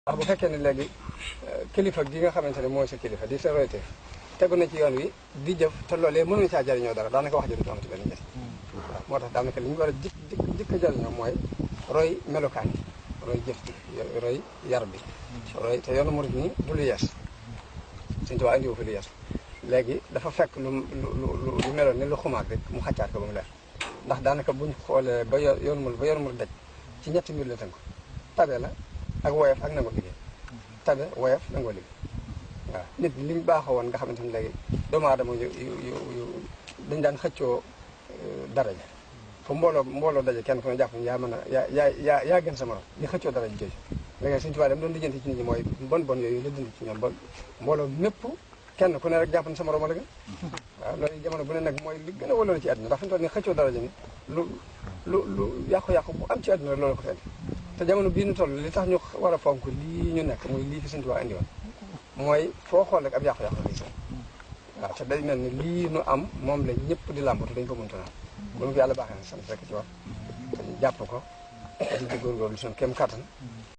ndax bu fekkee ne léegi kilifa gi nga xamante ne mooy sa kilifa di sa royteef tegu na ci yoon wi di jëf te loolee mënuñu caa jariñoo dara daanaka wax ji du amati benn njëriñ waaw moo tax daanaka li ñu war a jëkk a jariñoo mooy roy melokaan yi roy jëf ji roy yar bi roy te yoonu murid nii du lu yees Sëñ Tuubaa indiwu fi lu yees léegi dafa fekk lu meloon ni lu xumaat rek mu xaccaat ko ba mu leer ndax daanaka buñ xoolee ba yoonu murid daj ci ñetti mbir la tënk tabe la ak woyof ak nangoo liggéey tabe woyof nangoo liggéey waaw nit li mu baaxoo woon nga xamante ni léegi doomu aadama yu dañ daan xëccoo daraja fu mbooloo daje kenn ku ne jàpp ni yaa mën a yaa gën sa morom di xëccoo daraja jooju léegi Sëñ Tuubaa dem doon lijjanti ci nit ñi mooy bon yooyu la dindi ci ñoom ba mbooloo mépp kenn ku ne rek jàpp ni sa morom la gën waaw loolu jamono bu ne nag mooy li gën a waloolu ci àdduna ndax fi mu toll nii xëccoo daraja ni lu yàqu-yàqu bu am ci àdduna loolu ko fenn te jamono bii ñu toll li tax ñu war a fonk lii ñu nekk muy lii fi Sëñ Tuubaa indi woon mooy foo xool rek ab yàqu-yàqu la gis waaw te day mel ni lii nu am moom la ñëpp di làmbatu dañ ko mënta na bu ñu ko yàlla baaxee na sant rek ci war te ñu jàpp ko di ci góorgóorlu suñu kéem kattan